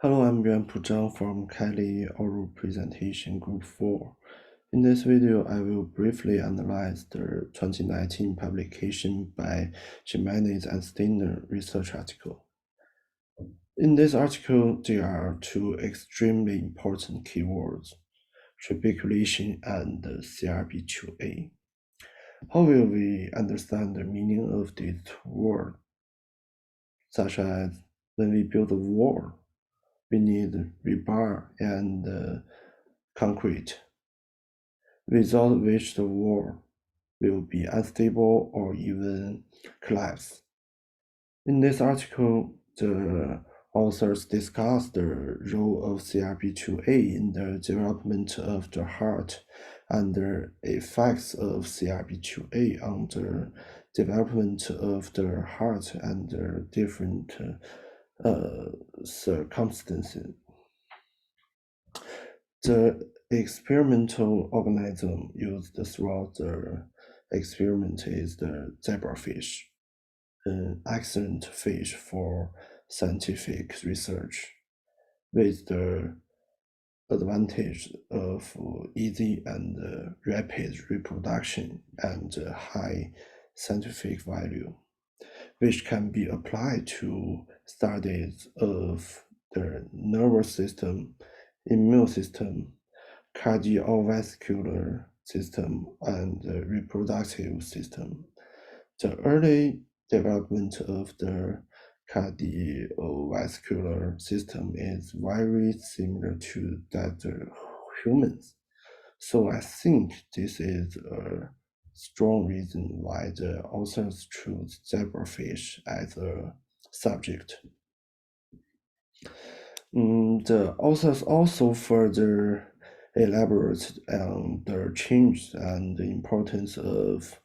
Hello, I'm Yuanpu Zhang from Kelly Oral Presentation Group 4. In this video, I will briefly analyze the 2019 publication by Jimenez and Steiner research article. In this article, there are two extremely important keywords, trabeculation and CRB2A. How will we understand the meaning of these two words? Such as when we build a wall, we need rebar and concrete, without which the wall will be unstable or even collapse. In this article, the authors discuss the role of CRB2A in the development of the heart and the effects of CRB2A on the development of the heart under different circumstances. The experimental organism used throughout the experiment is the zebrafish, an excellent fish for scientific research, with the advantage of easy and rapid reproduction and high scientific value, which can be applied to studies of the nervous system, immune system, cardiovascular system, and the reproductive system. The early development of the cardiovascular system is very similar to that of humans. So I think this is a strong reason why the authors choose zebrafish as a subject. The authors also further elaborate on the change and the importance of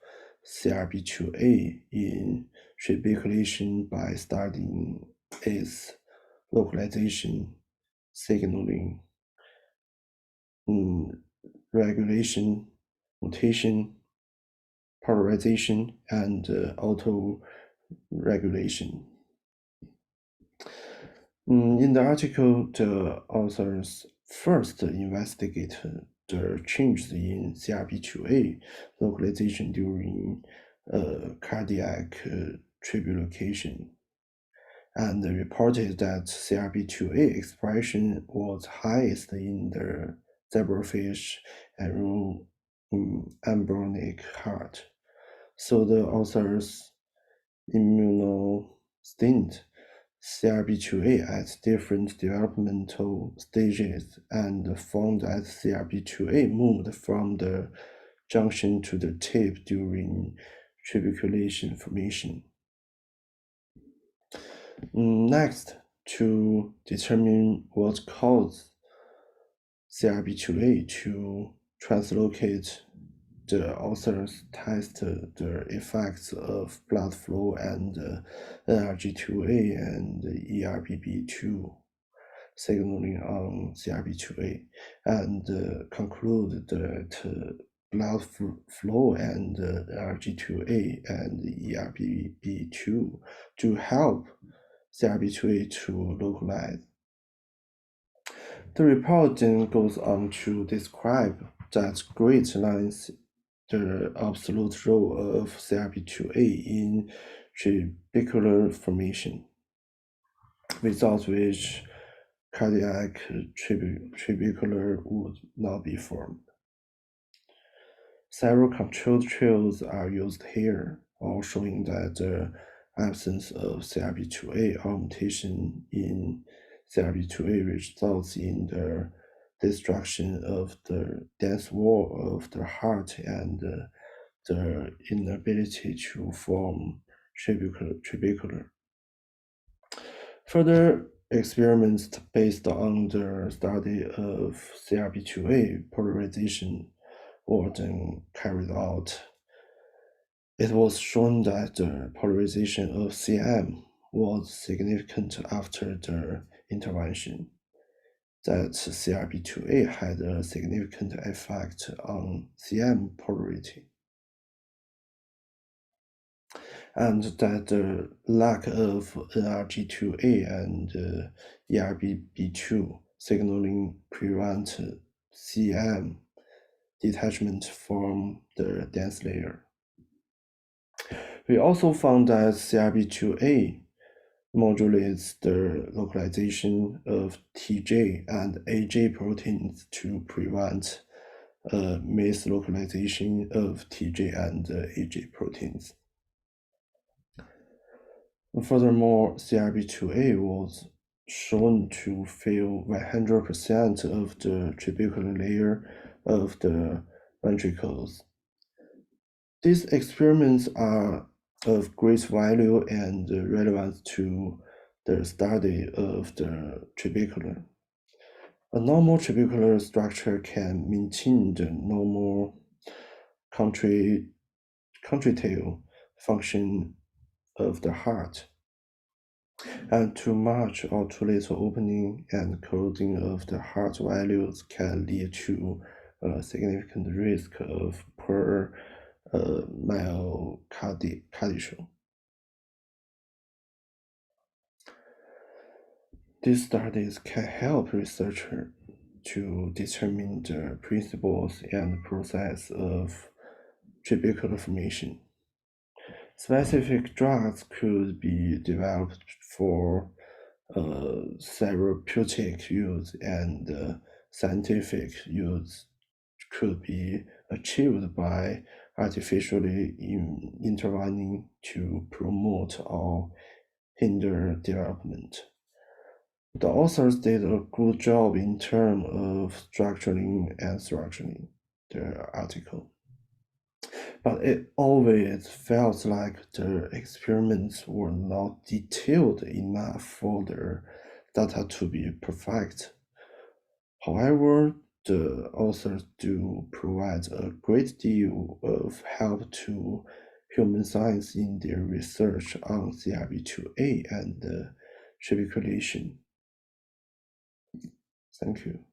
CRB2A in trabeculation by studying its localization, signaling, regulation, mutation, polarization, and auto-regulation. In the article, the authors first investigate the changes in CRB2A localization during cardiac trabeculation, and reported that CRB2A expression was highest in the zebrafish and embryonic heart. So the authors immunostint CRB2A at different developmental stages and found that CRB2A moved from the junction to the tip during trabeculation formation. Next, to determine what caused CRB2A to translocate, the authors tested the effects of blood flow and NRG2A and ERBB2 signaling on CRB2A, and concluded that blood flow and NRG2A and ERBB2 to help CRB2A to localize. The report then goes on to describe that grid lines the absolute role of CRB2A in trabecular formation, without which cardiac trabecular would not be formed. Several controlled trials are used here, all showing that the absence of CRB2A or mutation in CRB2A results in the destruction of the dense wall of the heart and the inability to form trabecular. Further experiments based on the study of CRB2A polarization were then carried out. It was shown that the polarization of CM was significant after the intervention, that CRB2A had a significant effect on CM polarity. and that the lack of NRG2A and ERBB2 signaling prevent CM detachment from the dense layer. We also found that CRB2A modulates the localization of TJ and AJ proteins to prevent mislocalization of TJ and AJ proteins. Furthermore, CRB2A was shown to fill 100% of the trabecular layer of the ventricles. These experiments are of great value and relevance to the study of the trabecular. A normal trabecular structure can maintain the normal contractile function of the heart, and too much or too little opening and closing of the heart valves can lead to a significant risk of poor myocardial. These studies can help researchers to determine the principles and process of trabecular formation. Specific drugs could be developed for therapeutic use, and scientific use could be achieved by artificially intervening to promote or hinder development. The authors did a good job in terms of structuring and structuring the article, but it always felt like the experiments were not detailed enough for the data to be perfect. However, the authors do provide a great deal of help to human science in their research on CRB2A and trabeculation. Thank you.